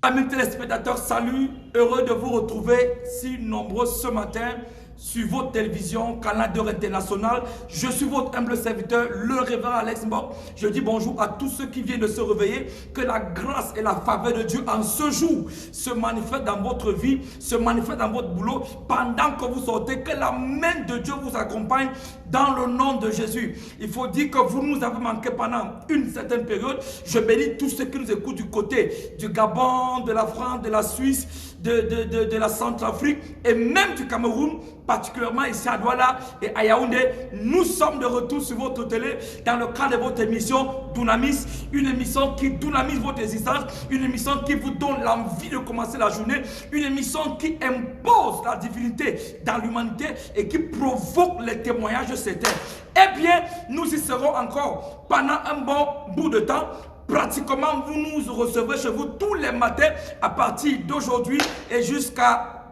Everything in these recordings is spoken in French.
Amis téléspectateurs, salut, heureux de vous retrouver si nombreux ce matin sur votre télévision, Canal 2 International. Je suis votre humble serviteur, le révérend Alex Mbok. Je dis bonjour à tous ceux qui viennent de se réveiller. Que la grâce et la faveur de Dieu en ce jour se manifestent dans votre vie, se manifestent dans votre boulot. Pendant que vous sortez, que la main de Dieu vous accompagne dans le nom de Jésus. Il faut dire que vous nous avez manqué pendant une certaine période. Je bénis tous ceux qui nous écoutent du côté du Gabon, de la France, de la Suisse, de la Centrafrique et même du Cameroun, particulièrement ici à Douala et à Yaoundé. Nous sommes de retour sur votre télé dans le cadre de votre émission Dunamis, une émission qui dynamise votre existence, une émission qui vous donne l'envie de commencer la journée, une émission qui impose la divinité dans l'humanité et qui provoque les témoignages certains. Eh bien, nous y serons encore pendant un bon bout de temps. Pratiquement, vous nous recevrez chez vous tous les matins à partir d'aujourd'hui et jusqu'à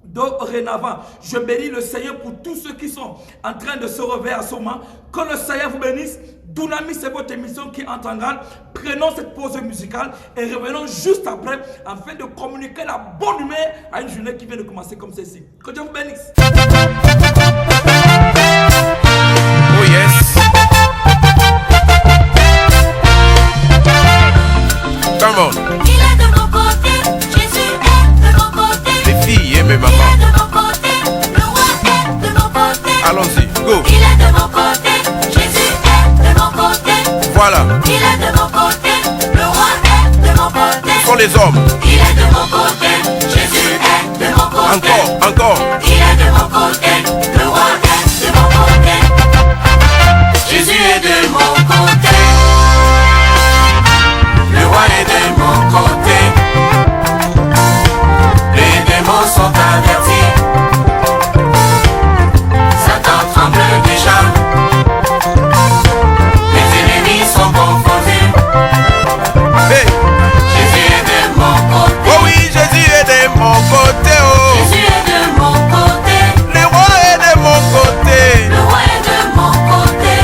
dorénavant. Je bénis le Seigneur pour tous ceux qui sont en train de se réveiller à ce moment. Que le Seigneur vous bénisse. Dunamis, c'est votre émission qui entre en grande. Prenons cette pause musicale et revenons juste après afin de communiquer la bonne humeur à une journée qui vient de commencer comme celle-ci. Que Dieu vous bénisse. Oh yes. Come on. Il est de mon côté, Jésus est de mon côté. Les filles et mes mamans. Il est de mon côté, le roi est de mon côté. Allons-y, go. Il est de mon côté, Jésus est de mon côté. Voilà. Il est de mon côté, le roi est de mon côté. Ce sont les hommes. Il est de mon côté, Jésus est de mon côté. Encore. Il est de mon côté, le roi est de mon côté. Jésus est de mon côté. Le roi est de mon côté. Les démons sont avertis. Satan tremble déjà. Les ennemis sont confondus. Hey. Jésus est de mon côté. Oh oui, Jésus est de mon côté. Oh. Jésus est de mon côté. Le roi est de mon côté. Le roi est de mon côté.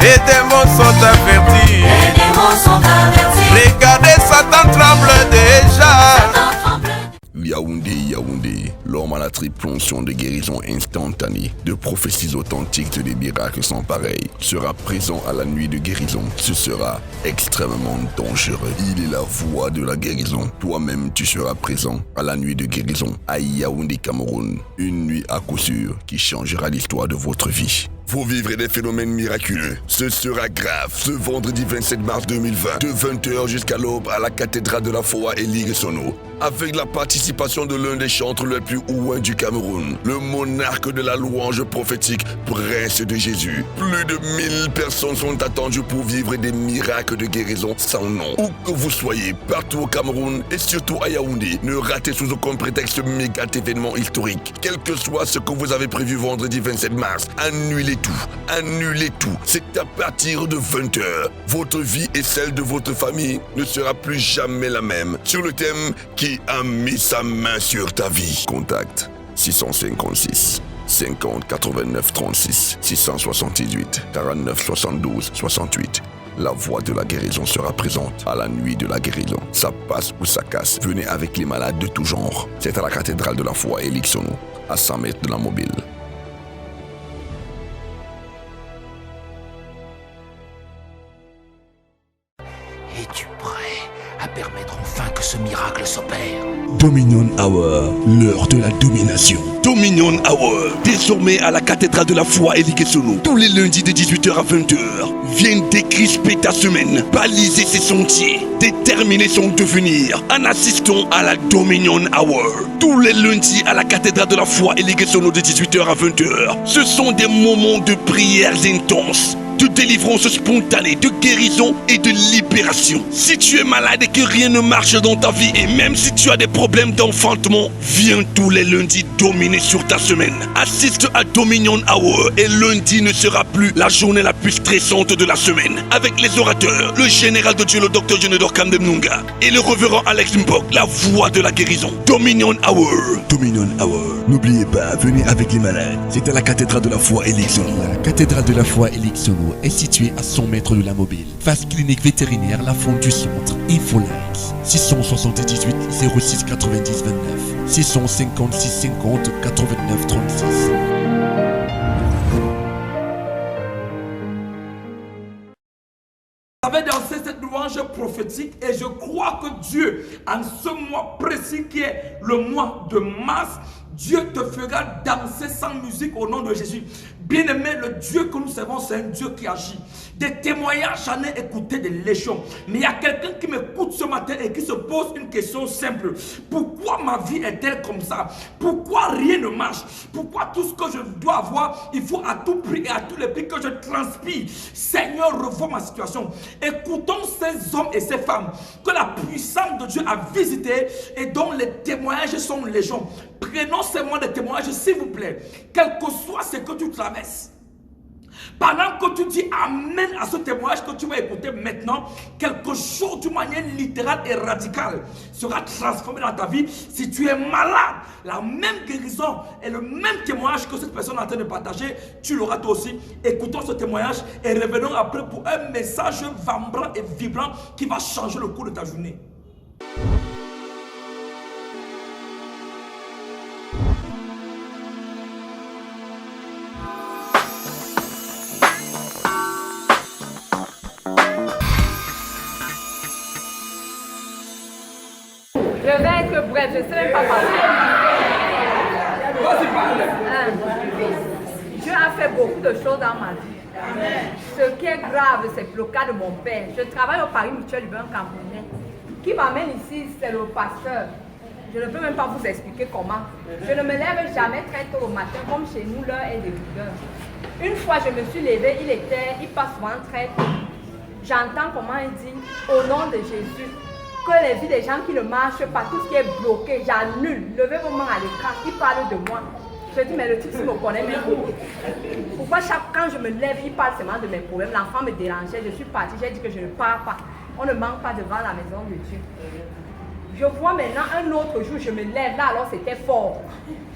Les démons sont avertis. Les démons sont avertis. Regardez, Satan tremble déjà. Satan tremble. Yaoundé, l'homme à la triple onction de guérison instantanée, de prophéties authentiques et des miracles sans pareil, sera présent à la nuit de guérison. Ce sera extrêmement dangereux. Il est la voix de la guérison. Toi-même, tu seras présent à la nuit de guérison à Yaoundé, Cameroun. Une nuit à coup sûr qui changera l'histoire de votre vie. Vous vivrez des phénomènes miraculeux. Ce sera grave ce vendredi 27 mars 2020, de 20h jusqu'à l'aube à la cathédrale de la foi et Ligue Sono, avec la participation de l'un des chantres les plus ouins du Cameroun, le monarque de la louange prophétique, Prince de Jésus. Plus de 1000 personnes sont attendues pour vivre des miracles de guérison sans nom. Où que vous soyez, partout au Cameroun et surtout à Yaoundé, ne ratez sous aucun prétexte ce méga événement historique. Quel que soit ce que vous avez prévu vendredi 27 mars, annulez tout. C'est à partir de 20h. Votre vie et celle de votre famille ne sera plus jamais la même. Sur le thème qui a mis sa main sur ta vie. Contact 656 50 89 36 678 49 72 68. La voix de la guérison sera présente à la nuit de la guérison. Ça passe ou ça casse. Venez avec les malades de tout genre. C'est à la cathédrale de la foi et Lixono, à 100 mètres de la mobile. Es-tu prêt à permettre enfin que ce miracle s'opère? Dominion Hour, l'heure de la domination. Dominion Hour, désormais à la cathédrale de la foi et Sono, tous les lundis de 18h à 20h. Viens décrisper ta semaine, baliser ses sentiers, déterminer son devenir en assistant à la Dominion Hour. Tous les lundis à la cathédrale de la foi et Sono de 18h à 20h. Ce sont des moments de prières intenses, de délivrance spontanée, de guérison et de libération. Si tu es malade et que rien ne marche dans ta vie, et même si tu as des problèmes d'enfantement, viens tous les lundis dominer sur ta semaine. Assiste à Dominion Hour et lundi ne sera plus la journée la plus stressante de la semaine. Avec les orateurs, le général de Dieu, le docteur Jonedor Kamdemnunga et le révérend Alex Mbok, la voix de la guérison. Dominion Hour. Dominion Hour. N'oubliez pas, venez avec les malades. C'est à la cathédrale de la foi Elixono. La cathédrale de la foi Elixono est située à 100 mètres de la mobile. Face clinique vétérinaire, la fonte du centre. Infolex. 678 06 90 29. 656 50 89 36. J'avais dansé cette louange prophétique et je crois que Dieu, en ce mois précis qui est le mois de mars, Dieu te fera danser sans musique au nom de Jésus. Bien-aimé, le Dieu que nous servons, c'est un Dieu qui agit. Des témoignages, j'en ai écouté des légions. Mais il y a quelqu'un qui m'écoute ce matin et qui se pose une question simple. Pourquoi ma vie est-elle comme ça? Pourquoi rien ne marche? Pourquoi tout ce que je dois avoir, il faut à tout prix et à tous les prix que je transpire? Seigneur, revois ma situation. Écoutons ces hommes et ces femmes que la puissance de Dieu a visité et dont les témoignages sont légions. Prenons ces mots de témoignages, s'il vous plaît. Quel que soit ce que tu traverses, pendant que tu dis amen à ce témoignage que tu vas écouter maintenant, quelque chose d'une manière littérale et radicale sera transformé dans ta vie. Si tu es malade, la même guérison et le même témoignage que cette personne est en train de partager, tu l'auras toi aussi. Écoutons ce témoignage et revenons après pour un message vibrant et vibrant qui va changer le cours de ta journée. Je vais être bref, je ne sais même pas parler. Vas-y, parle. Dieu a fait beaucoup de choses dans ma vie. Ce qui est grave, c'est le cas de mon père. Je travaille au Paris Mutuel Urbain Camerounais. Qui m'amène ici, c'est le pasteur. Je ne peux même pas vous expliquer comment. Je ne me lève jamais très tôt au matin, comme chez nous, l'heure est de rigueur. Une fois, je me suis levée, il passe souvent très tôt. J'entends comment il dit, au nom de Jésus, que les vies des gens qui ne marchent pas, tout ce qui est bloqué, j'annule. Levez vos mains à l'écran, il parle de moi. Je dis, mais le type me connaît même. Pourquoi quand je me lève, il parle seulement de mes problèmes? L'enfant me dérangeait, je suis partie, j'ai dit que je ne pars pas. On ne manque pas devant la maison de Dieu. Je vois maintenant un autre jour, je me lève, là alors c'était fort.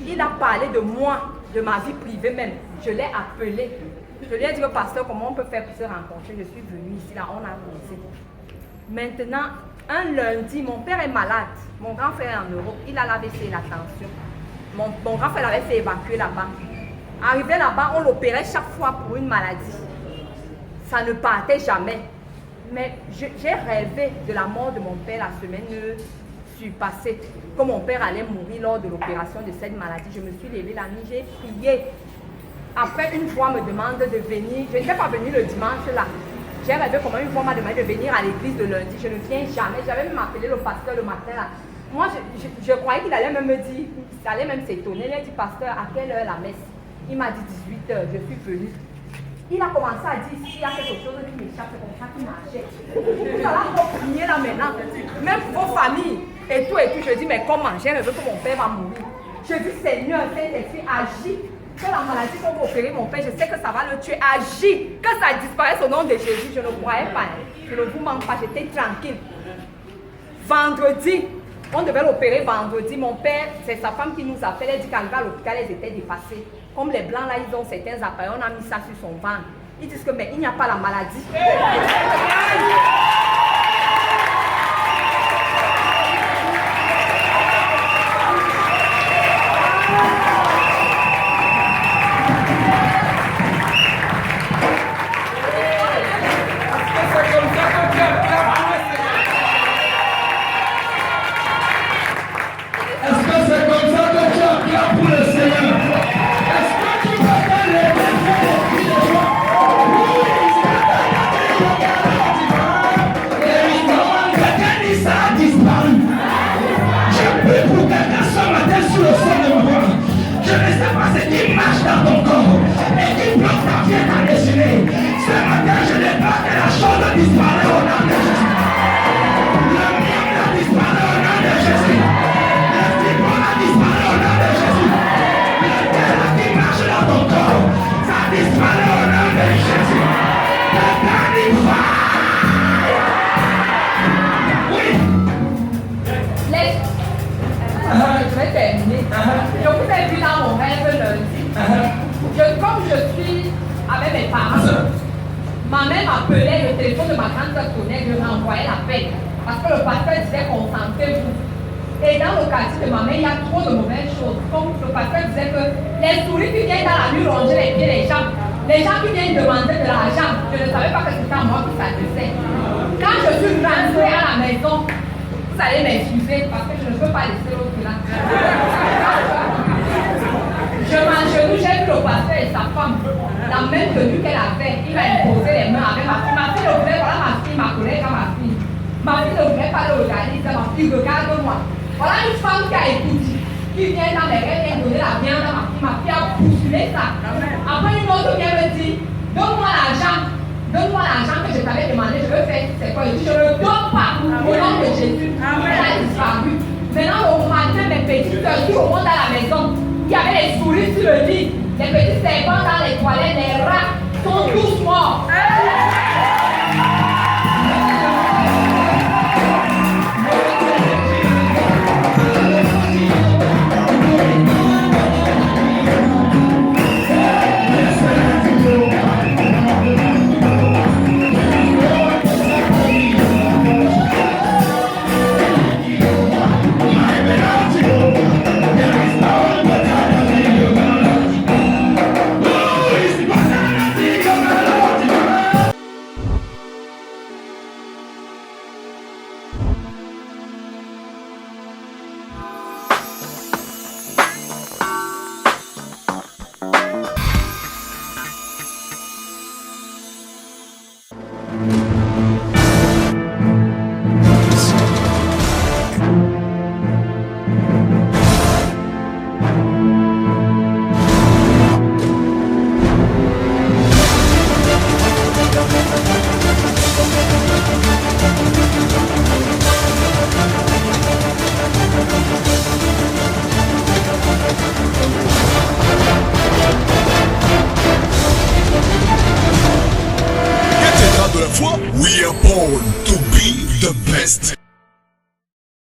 Il a parlé de moi, de ma vie privée même. Je l'ai appelé. Je lui ai dit, pasteur, comment on peut faire pour se rencontrer? Je suis venue ici, là, on a causé. Maintenant, un lundi, mon père est malade. Mon grand frère est en Europe, il a l'AVC et la tension. Mon grand frère l'avait fait évacuer là-bas. Arrivé là-bas, on l'opérait chaque fois pour une maladie. Ça ne partait jamais. Mais j'ai rêvé de la mort de mon père la semaine surpassée. Que mon père allait mourir lors de l'opération de cette maladie. Je me suis levée la nuit, j'ai prié. Après, une fois me demande de venir. Je n'étais pas venue le dimanche là. J'ai rêvé comment une fois m'a demandé de venir à l'église de lundi. Je ne viens jamais. J'avais même appelé le pasteur le matin là. Moi, je croyais qu'il allait même me dire, il allait même s'étonner. Il a dit, pasteur, à quelle heure la messe? Il m'a dit 18h, je suis venue. Il a commencé à dire, s'il y a quelque chose qui m'échappe, c'est comme ça qu'il marchait. Vous allez encore prier là maintenant. Même pour vos familles et tout. Je dis, mais comment? J'ai rêvé que mon père va mourir. Je dis, Seigneur, Saint-Esprit, agis. Que la maladie qu'on va opérer mon père, je sais que ça va le tuer. Agis. Que ça disparaisse au nom de Jésus. Je ne croyais pas. Je ne vous mens pas. J'étais tranquille. Vendredi, on devait l'opérer vendredi. Mon père, c'est sa femme qui nous appelle. Elle dit qu'arrivé à l'hôpital, elles étaient dépassées. Comme les blancs là, ils ont certains appareils. On a mis ça sur son ventre. Ils disent que mais il n'y a pas la maladie. Disparaît au nom de Jésus. avec mes parents. Ma mère m'appelait, le téléphone de ma grande soeur sonnait, je renvoyais l'appel. Parce que le pasteur disait concentrez-vous. Et dans le quartier de ma mère, il y a trop de mauvaises choses. Comme le pasteur disait que les souris qui viennent dans la rue ronger les pieds des gens, les gens qui viennent demander de l'argent, je ne savais pas que c'était à moi qui s'adressait. Quand je suis rentrée à la maison, vous allez m'excuser parce que je ne peux pas laisser l'autre là. Je m'agenouille, j'ai vu le pasteur et sa femme, la même tenue qu'elle avait, il a imposé les mains avec ma fille. Ma fille ne voulait, voilà ma fille, ma collègue à ma fille. Ma fille ne voulait pas le regarder, il disait ma fille, regarde-moi. Voilà une femme qui a écouté, qui vient dans les rêves, vient donner la viande à ma fille a bousculé ça. Après une autre vient me dire, donne-moi l'argent que je t'avais demandé, je veux faire, c'est quoi? Je dis, je ne le donne pas, au nom de Jésus. Elle a disparu. Maintenant, au matin, mes petites soeurs qui remontent à la maison, il y avait les souris sur le lit, les petits serpents dans les toilettes, les rats sont tous morts.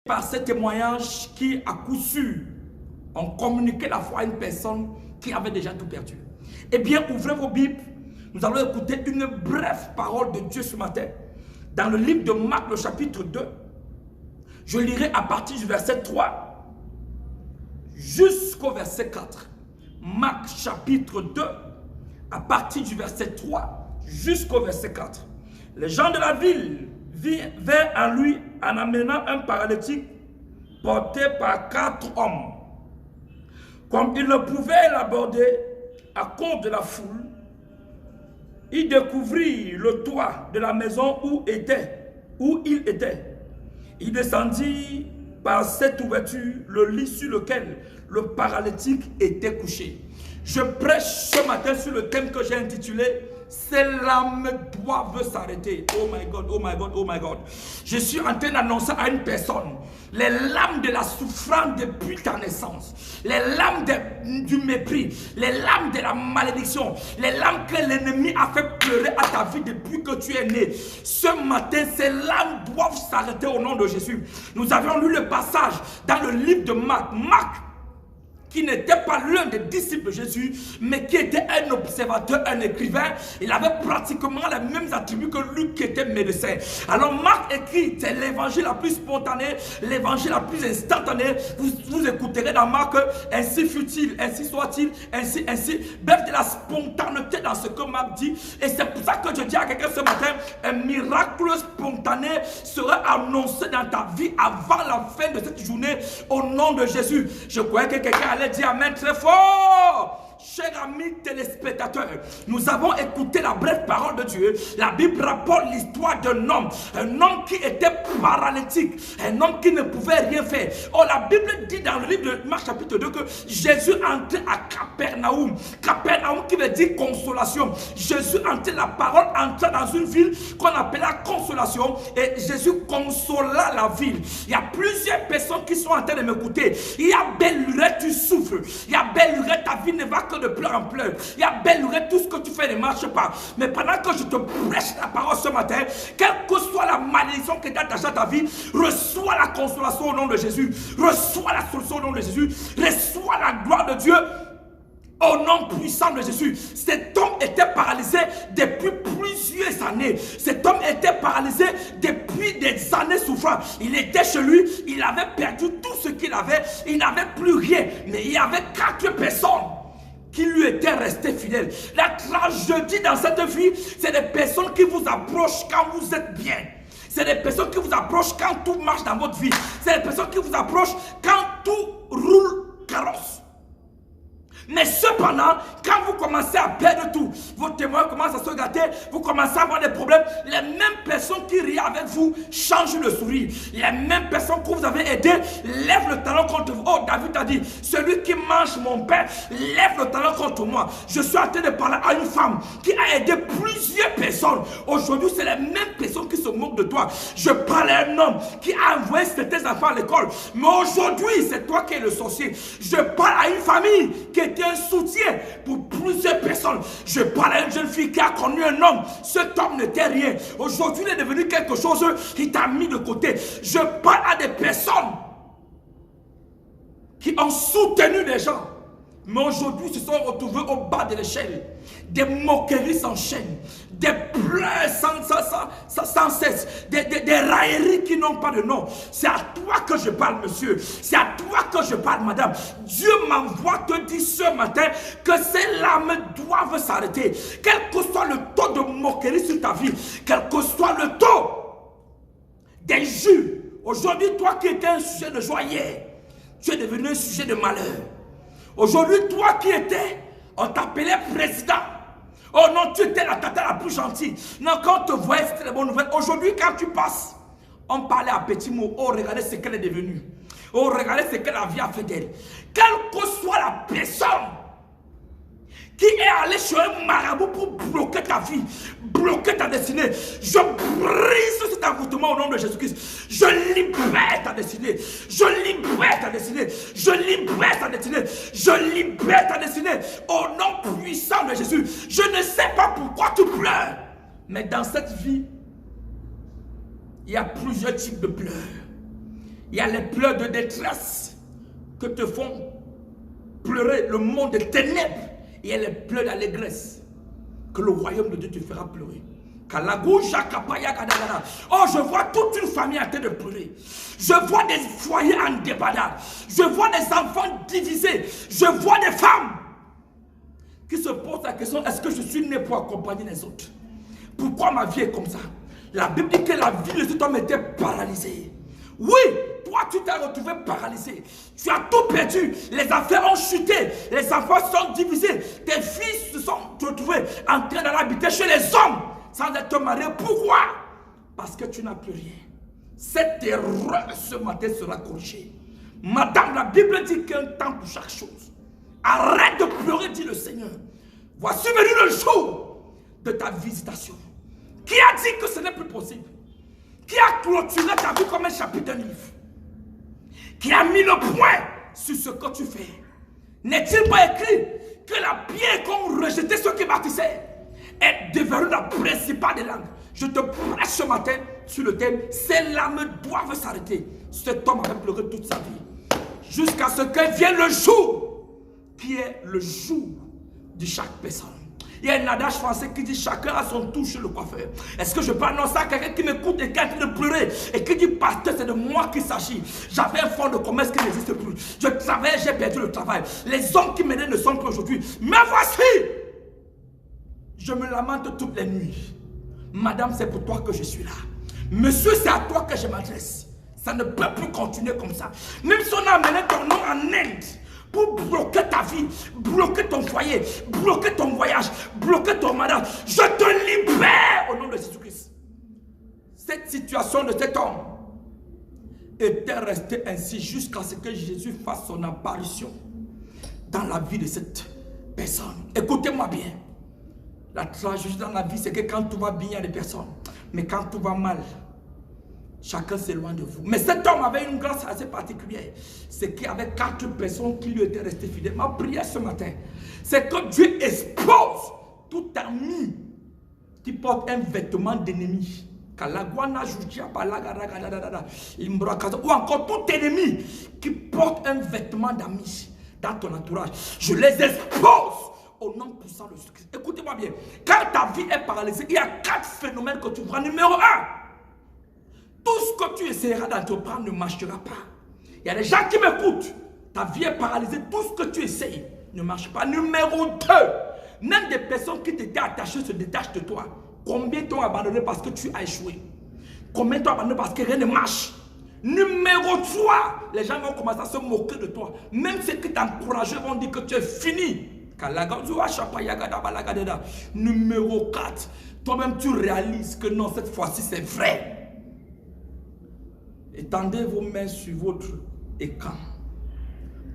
Par ces témoignages qui, à coup sûr, ont communiqué la foi à une personne qui avait déjà tout perdu. Eh bien, ouvrez vos Bibles. Nous allons écouter une brève parole de Dieu ce matin. Dans le livre de Marc, le chapitre 2. Je lirai à partir du verset 3 jusqu'au verset 4. Marc, chapitre 2, à partir du verset 3 jusqu'au verset 4. Les gens de la ville vinrent à lui en amenant un paralytique porté par 4 hommes. Comme ils ne pouvaient l'aborder à cause de la foule, il découvrit le toit de la maison où il était. Il descendit par cette ouverture le lit sur lequel le paralytique était couché. Je prêche ce matin sur le thème que j'ai intitulé « Ces lames doivent s'arrêter ». Oh my God, oh my God, oh my God. Je suis en train d'annoncer à une personne les lames de la souffrance depuis ta naissance, les lames du mépris, les lames de la malédiction, les lames que l'ennemi a fait pleurer à ta vie depuis que tu es né. Ce matin, ces lames doivent s'arrêter au nom de Jésus. Nous avions lu le passage dans le livre de Marc. Marc, qui n'était pas l'un des disciples de Jésus, mais qui était un observateur, un écrivain. Il avait pratiquement les mêmes attributs que Luc qui était médecin. Alors Marc écrit, c'est l'évangile la plus spontanée, l'évangile la plus instantanée. Vous écouterez dans Marc, ainsi fut-il, ainsi soit-il, ainsi. Bref, de la spontanéité dans ce que Marc dit. Et c'est pour ça que je dis à quelqu'un ce matin, un miracle spontané sera annoncé dans ta vie avant la fin de cette journée, au nom de Jésus. Je croyais que quelqu'un allait dire amen très fort. Chers amis téléspectateurs, nous avons écouté la brève parole de Dieu. La Bible rapporte l'histoire d'un homme qui était paralytique, un homme qui ne pouvait rien faire. Oh, la Bible dit dans le livre de Marc chapitre 2 que Jésus entrait à Capernaum. Capernaum qui veut dire consolation. Jésus entrait, la parole entrait dans une ville qu'on appelait la consolation et Jésus consola la ville. Il y a plusieurs personnes qui sont en train de m'écouter. Il y a belle lurette, tu souffres. Il y a belle lurette, ta vie ne va que de pleurs en pleurs. Il y a belle lurette, tout ce que tu fais ne marche pas. Mais pendant que je te prêche la parole ce matin, quelle que soit la malédiction qui est attachée à ta vie, reçois la consolation au nom de Jésus. Reçois la solution au nom de Jésus. Reçois la gloire de Dieu Au nom puissant de Jésus, cet homme était paralysé depuis plusieurs années. Cet homme était paralysé depuis des années souffrant. Il était chez lui, il avait perdu tout ce qu'il avait, il n'avait plus rien. Mais il y avait 4 personnes qui lui étaient restées fidèles. La tragédie dans cette vie, c'est des personnes qui vous approchent quand vous êtes bien. C'est des personnes qui vous approchent quand tout marche dans votre vie. C'est des personnes qui vous approchent quand tout roule carrosse. Mais cependant, quand vous commencez à perdre tout, vos témoins commencent à se gâter, vous commencez à avoir des problèmes, les mêmes personnes qui rient avec vous changent le sourire. Les mêmes personnes que vous avez aidées lèvent le talon contre vous. Oh, David a dit, celui qui mange mon pain lève le talon contre moi. Je suis en train de parler à une femme qui a aidé plusieurs personnes. Aujourd'hui, c'est les mêmes personnes qui se moquent de toi. Je parle à un homme qui a envoyé certains enfants à l'école. Mais aujourd'hui, c'est toi qui es le sorcier. Je parle à une famille qui était un soutien pour plusieurs personnes. Je parle à une jeune fille qui a connu un homme. Cet homme n'était rien. Aujourd'hui, il est devenu quelque chose qui t'a mis de côté. Je parle à des personnes qui ont soutenu des gens. Mais aujourd'hui, se sont retrouvés au bas de l'échelle. Des moqueries s'enchaînent. Des pleurs sans cesse. Des railleries qui n'ont pas de nom. C'est à toi que je parle, monsieur. C'est à toi que je parle, madame. Dieu m'envoie te dire ce matin que ces larmes doivent s'arrêter. Quel que soit le taux de moquerie sur ta vie, quel que soit le taux d'injure. Aujourd'hui, toi qui étais un sujet de joie hier, tu es devenu un sujet de malheur. Aujourd'hui, toi qui étais, on t'appelait président. Oh non, tu étais la tata la plus gentille. Non, quand on te voyait, c'était les bonnes nouvelles. Aujourd'hui, quand tu passes, on parlait à petits mots. Oh, regardez ce qu'elle est devenue. Oh, regardez ce que la vie a fait d'elle. Quelle que soit la personne qui est allé chez un marabout pour bloquer ta vie, bloquer ta destinée, je brise cet envoûtement au nom de Jésus-Christ. Je libère ta destinée. Je libère ta destinée. Je libère ta destinée. Je libère ta destinée. Au nom puissant de Jésus. Je ne sais pas pourquoi tu pleures. Mais dans cette vie, il y a plusieurs types de pleurs. Il y a les pleurs de détresse que te font pleurer le monde des ténèbres. Il y a les pleurs d'allégresse que le royaume de Dieu te fera pleurer. Oh, je vois toute une famille en train de pleurer. Je vois des foyers en débandade. Je vois des enfants divisés. Je vois des femmes qui se posent la question, est-ce que je suis né pour accompagner les autres? Pourquoi ma vie est comme ça? La Bible dit que la vie de cet homme était paralysée. Oui, toi tu t'es retrouvé paralysé. Tu as tout perdu. Les affaires ont chuté. Les enfants sont divisés. Tes fils se sont retrouvés en train d'aller habiter chez les hommes sans être mariés. Pourquoi? Parce que tu n'as plus rien. Cette erreur ce matin sera corrigée. Madame, la Bible dit qu'il y a un temps pour chaque chose. Arrête de pleurer, dit le Seigneur. Voici venu le jour de ta visitation. Qui a dit que ce n'est plus possible? Qui a clôturé ta vie comme un chapitre d'un livre? Qui a mis le point sur ce que tu fais? N'est-il pas écrit que la pierre qu'ont rejeté ceux qui bâtissaient est devenue la principale des langues? Je te prêche ce matin sur le thème, ces larmes doivent s'arrêter. Cet homme avait pleuré toute sa vie. Jusqu'à ce que vienne le jour qui est le jour de chaque personne. Il y a un adage français qui dit chacun a son tour chez le coiffeur. Est-ce que je peux annoncer à quelqu'un qui m'écoute et qui est en train de pleurer et qui dit pasteur, c'est de moi qu'il s'agit. J'avais un fonds de commerce qui n'existe plus. Je travaillais, j'ai perdu le travail. Les hommes qui m'aidaient ne sont plus aujourd'hui. Mais voici, je me lamente toutes les nuits. Madame, c'est pour toi que je suis là. Monsieur, c'est à toi que je m'adresse. Ça ne peut plus continuer comme ça. Même si on a amené ton nom en Inde pour bloquer ta vie, bloquer ton foyer, bloquer ton voyage, bloquer ton mariage, je te libère au nom de Jésus-Christ. Cette situation de cet homme était restée ainsi jusqu'à ce que Jésus fasse son apparition dans la vie de cette personne. Écoutez-moi bien. La tragédie dans la vie, c'est que quand tout va bien, il y a des personnes. Mais quand tout va mal, chacun s'éloigne de vous. Mais cet homme avait une grâce assez particulière. C'est qu'il y avait 4 personnes qui lui étaient restées fidèles. Ma prière ce matin, c'est que Dieu expose tout ami qui porte un vêtement d'ennemi. Ou encore tout ennemi qui porte un vêtement d'ami dans ton entourage. Je les expose au nom puissant de Jésus-Christ. Écoutez-moi bien. Quand ta vie est paralysée, il y a 4 phénomènes que tu verras. Numéro 1, tout ce que tu essaieras d'entreprendre ne marchera pas. Il y a des gens qui m'écoutent. Ta vie est paralysée, tout ce que tu essayes ne marche pas. Numéro 2, même des personnes qui t'étaient attachées se détachent de toi. Combien t'ont abandonné parce que tu as échoué? Combien t'ont abandonné parce que rien ne marche? Numéro 3, les gens vont commencer à se moquer de toi. Même ceux qui t'encouragent vont dire que tu es fini. Numéro 4, toi-même tu réalises que non, cette fois-ci c'est vrai. Étendez vos mains sur votre écran.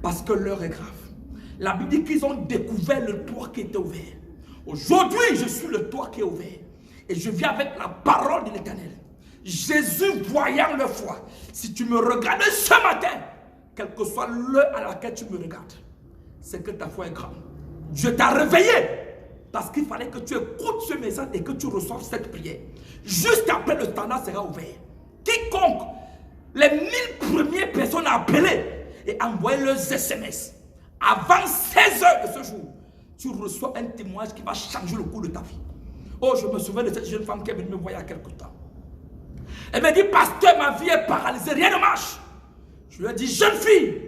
Parce que l'heure est grave. La Bible dit qu'ils ont découvert le toit qui était ouvert. Aujourd'hui, je suis le toit qui est ouvert. Et je viens avec la parole de l'Éternel. Jésus voyant le foi. Si tu me regardes ce matin, quelle que soit l'heure à laquelle tu me regardes, c'est que ta foi est grande. Dieu t'a réveillé. Parce qu'il fallait que tu écoutes ce message et que tu reçoives cette prière. Juste après, le standard sera ouvert. Quiconque, les 1000 premières personnes appelées et envoyer leurs SMS avant 16 h de ce jour, tu reçois un témoignage qui va changer le cours de ta vie. Oh, je me souviens de cette jeune femme qui est venue me voir il y a quelque temps. Elle m'a dit, pasteur, ma vie est paralysée, rien ne marche. Je lui ai dit, jeune fille,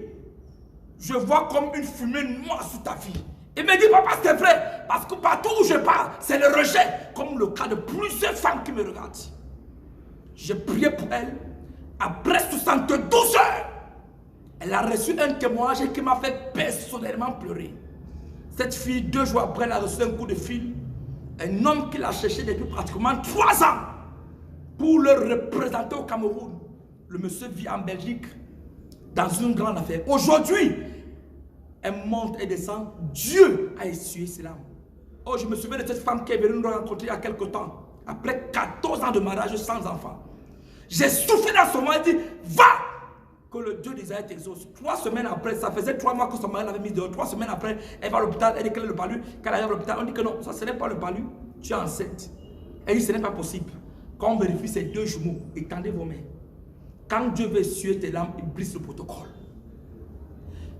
je vois comme une fumée noire sur ta vie. Elle m'a dit, papa, c'est vrai, parce que partout où je pars, c'est le rejet, comme le cas de plusieurs femmes qui me regardent. J'ai prié pour elle. Après 72 heures, elle a reçu un témoignage qui m'a fait personnellement pleurer. Cette fille, 2 jours après, elle a reçu un coup de fil. Un homme qui l'a cherché depuis pratiquement 3 ans pour le représenter au Cameroun. Le monsieur vit en Belgique dans une grande affaire. Aujourd'hui, elle monte et descend. Dieu a essuyé ses larmes. Oh, je me souviens de cette femme qui est venue nous rencontrer il y a quelque temps. Après 14 ans de mariage sans enfant. J'ai soufflé dans son mari et dit, va! Que le Dieu d'Israël t'exauce. 3 semaines après, ça faisait 3 mois que son mari l'avait mis dehors. 3 semaines après, elle va à l'hôpital, elle dit qu'elle est le palu. Quand elle arrive à l'hôpital, on dit que non, ça ce n'est pas le palu, tu es enceinte. Elle dit, ce n'est pas possible. Quand on vérifie ces 2 jumeaux, étendez vos mains. Quand Dieu veut essuyer tes larmes, il brise le protocole.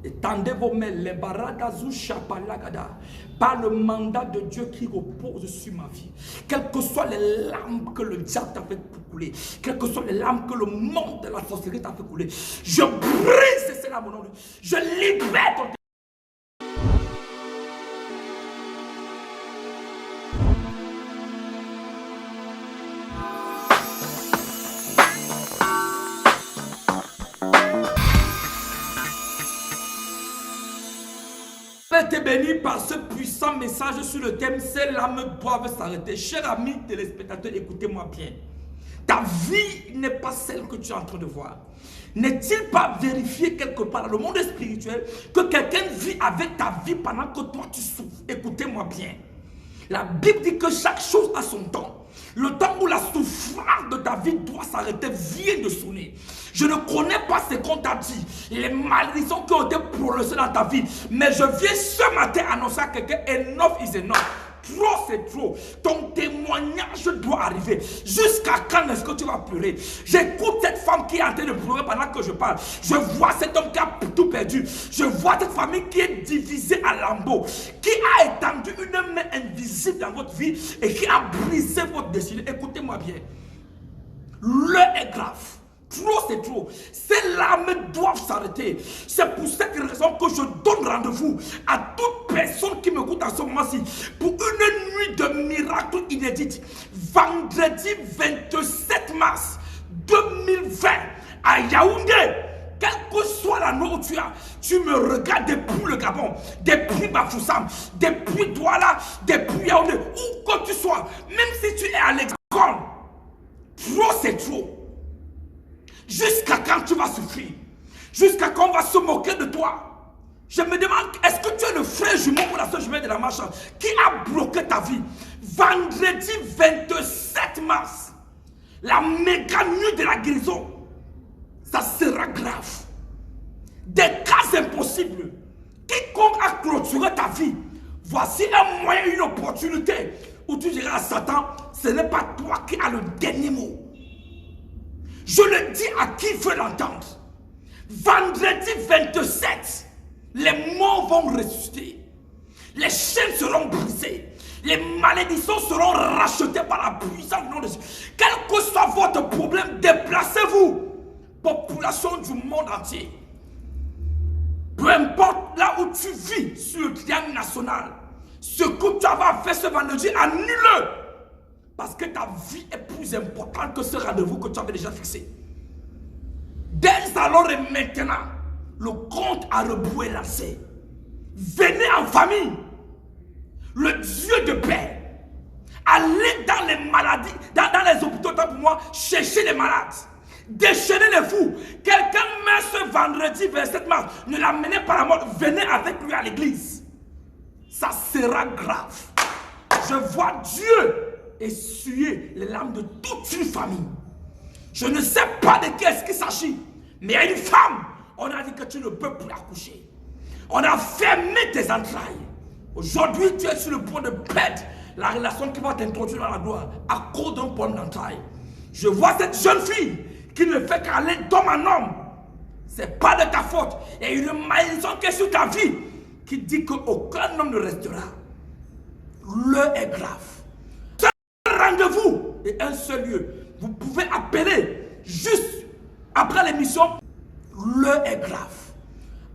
Étendez vos mains, les baradazou chapalagada, par le mandat de Dieu qui repose sur ma vie. Quelles que soient les larmes que le diable t'a fait couler, quelles que soient les larmes que le monde de la sorcellerie t'a fait couler, je brise ces larmes au nom de Dieu. Je libère ton été béni par ce puissant message sur le thème « Ces larmes doivent s'arrêter ». Chers amis téléspectateurs, écoutez-moi bien. Ta vie n'est pas celle que tu es en train de voir. N'est-il pas vérifié quelque part dans le monde spirituel que quelqu'un vit avec ta vie pendant que toi tu souffres? Écoutez-moi bien. La Bible dit que chaque chose a son temps. Le temps où la souffrance de ta vie doit s'arrêter vient de sonner. Je ne connais pas ce qu'on t'a dit, les malédictions qui ont été prononcées dans ta vie, mais je viens ce matin annoncer à quelqu'un, enough is enough. Trop c'est trop. Ton témoignage doit arriver. Jusqu'à quand est-ce que tu vas pleurer? J'écoute cette femme qui est en train de pleurer pendant que je parle. Je vois cet homme qui a tout perdu. Je vois cette famille qui est divisée à lambeaux, qui a étendu une main invisible dans votre vie et qui a brisé votre destinée. Écoutez-moi bien. L'heure est grave. Trop c'est trop. Ces larmes doivent s'arrêter. C'est pour cette raison que je donne rendez-vous à toute personne qui m'écoute en ce moment-ci pour une nuit de miracles inédite. Vendredi 27 mars 2020 à Yaoundé. Quelle que soit la nuit où tu me regardes depuis le Gabon, depuis Bafoussam, depuis Douala, depuis Yaoundé, où que tu sois, même si tu es à l'école. Trop c'est trop. Jusqu'à quand tu vas souffrir? Jusqu'à quand on va se moquer de toi? Je me demande, est-ce que tu es le frère jumeau ou la soeur jumelle de la marche qui a bloqué ta vie? Vendredi 27 mars, la méga nuit de la guérison, ça sera grave. Des cas impossibles. Quiconque a clôturé ta vie, voici un moyen, une opportunité où tu diras à Satan, ce n'est pas toi qui as le dernier mot. Je le dis à qui veut l'entendre. Vendredi 27, les morts vont ressusciter. Les chaînes seront brisées. Les malédictions seront rachetées par la puissance du nom de Jésus. Quel que soit votre problème, déplacez-vous. Population du monde entier. Peu importe là où tu vis sur le triangle national, ce que tu avais fait ce vendredi, annule-le. Parce que ta vie est plus importante que ce rendez-vous que tu avais déjà fixé. Dès alors et maintenant, le compte à rebours est lancé. Venez en famille. Le Dieu de paix. Allez dans les maladies, dans les hôpitaux, pour moi, chercher les malades. Déchaînez les fous. Quelqu'un meurt ce vendredi 27 mars. Ne l'amenez pas à la mort. Venez avec lui à l'église. Ça sera grave. Je vois Dieu essuyer les larmes de toute une famille. Je ne sais pas de qui est-ce qu'il s'agit. Mais il y a une femme. On a dit que tu ne peux plus accoucher. On a fermé tes entrailles. Aujourd'hui, tu es sur le point de perdre la relation qui va t'introduire dans la gloire à cause d'un problème d'entrailles. Je vois cette jeune fille qui ne fait qu'aller d'homme en homme. Ce n'est pas de ta faute. Il y a une malédiction qui est sur ta vie qui dit qu'aucun homme ne restera. L'heure est grave. Un rendez-vous et un seul lieu. Vous pouvez appeler juste après l'émission. L'heure est grave.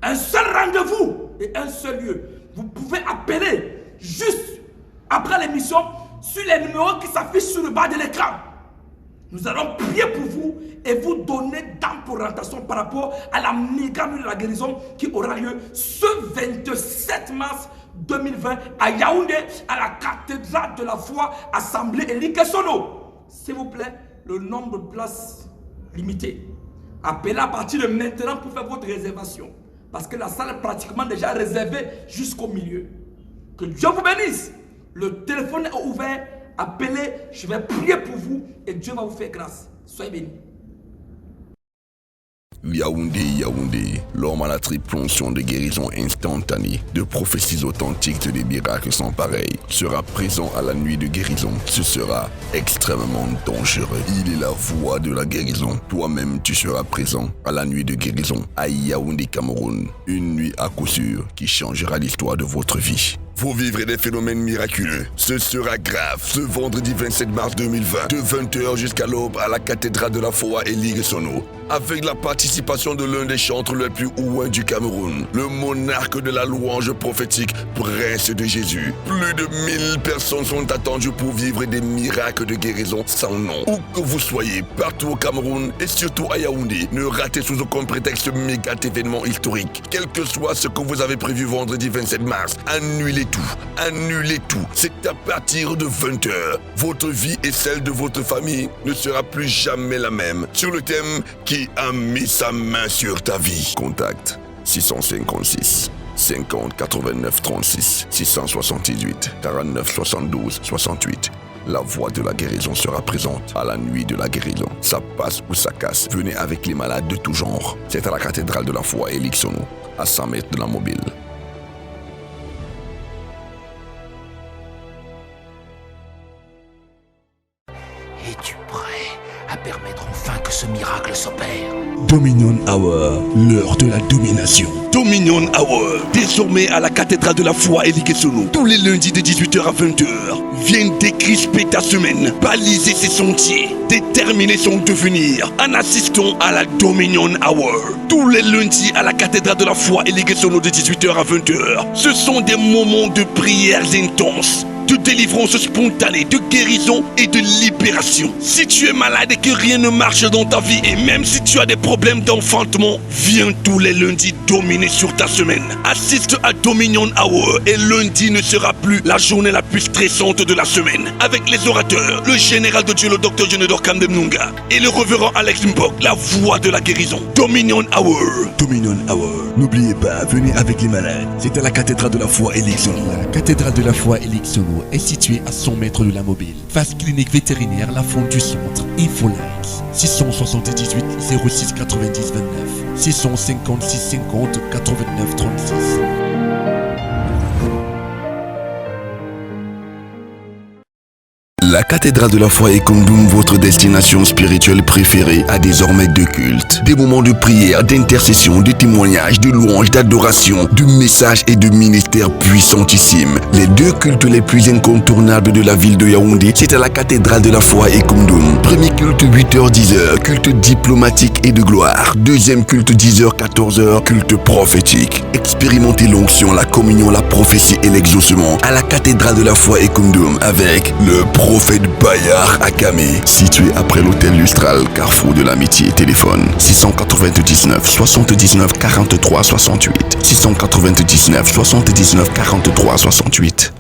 Un seul rendez-vous et un seul lieu. Vous pouvez appeler juste après l'émission sur les numéros qui s'affichent sur le bas de l'écran. Nous allons prier pour vous et vous donner d'amples orientations par rapport à la méga nuit de la guérison qui aura lieu ce 27 mars 2020 à Yaoundé, à la cathédrale de la foi, assemblée Elie Sono. S'il vous plaît, le nombre de places limité. Appelez à partir de maintenant pour faire votre réservation. Parce que la salle est pratiquement déjà réservée jusqu'au milieu. Que Dieu vous bénisse. Le téléphone est ouvert. Appelez, je vais prier pour vous et Dieu va vous faire grâce. Soyez bénis. Yaoundé, l'homme à la triple onction de guérison instantanée, de prophéties authentiques et des miracles sans pareil, sera présent à la nuit de guérison. Ce sera extrêmement dangereux. Il est la voix de la guérison. Toi-même, tu seras présent à la nuit de guérison à Yaoundé, Cameroun. Une nuit à coup sûr qui changera l'histoire de votre vie. Vous vivrez des phénomènes miraculeux. Ce sera grave. Ce vendredi 27 mars 2020, de 20h jusqu'à l'aube à la cathédrale de la foi Elie Sono, avec la participation de l'un des chantres les plus ouins du Cameroun, le monarque de la louange prophétique, Prince de Jésus. Plus de 1000 personnes sont attendues pour vivre des miracles de guérison sans nom. Où que vous soyez, partout au Cameroun et surtout à Yaoundé, ne ratez sous aucun prétexte méga événement historique. Quel que soit ce que vous avez prévu vendredi 27 mars, annulez tout. C'est à partir de 20h. Votre vie et celle de votre famille ne sera plus jamais la même. Sur le thème qui a mis sa main sur ta vie. Contact 656 50 89 36 678 49 72 68. La voix de la guérison sera présente à la nuit de la guérison. Ça passe ou ça casse. Venez avec les malades de tout genre. C'est à la cathédrale de la foi Elie Sono, à 100 mètres de la mobile. Es-tu prêt à permettre enfin que ce miracle s'opère? Dominion Hour, l'heure de la domination. Dominion Hour, désormais à la cathédrale de la foi Elie Sono, tous les lundis de 18h à 20h. Viens décrisper ta semaine, baliser ses sentiers, déterminer son devenir en assistant à la Dominion Hour. Tous les lundis à la cathédrale de la foi Elie Sono de 18h à 20h. Ce sont des moments de prières intenses, de délivrance spontanée, de guérison et de libération. Si tu es malade et que rien ne marche dans ta vie, et même si tu as des problèmes d'enfantement, viens tous les lundis dominer sur ta semaine. Assiste à Dominion Hour et lundi ne sera plus la journée la plus stressante de la semaine. Avec les orateurs, le général de Dieu, le docteur Jonedor Kandemnunga et le révérend Alex Mbok, la voix de la guérison. Dominion Hour. Dominion Hour. N'oubliez pas, venez avec les malades. C'est à la cathédrale de la foi Elie Sono. La cathédrale de la foi Elie Sono est située à 100 mètres de la mobile, face clinique vétérinaire La Fonte du Centre. Infolinks 678 06 90 29 656 50 89 36. La La cathédrale de la foi et Koundoum, votre destination spirituelle préférée, a désormais 2 cultes. Des moments de prière, d'intercession, de témoignage, de louange, d'adoration, de messages et de ministères puissantissimes. Les 2 cultes les plus incontournables de la ville de Yaoundé, c'est à la cathédrale de la foi et Koundoum. Premier culte 8h-10h, culte diplomatique et de gloire. Deuxième culte 10h-14h, culte prophétique. Expérimentez l'onction, la communion, la prophétie et l'exaucement à la cathédrale de la foi et Koundoum avec le prophète Bayar Akamé, situé après l'hôtel Lustral, carrefour de l'amitié. Téléphone 699 79 43 68. 699 79 43 68.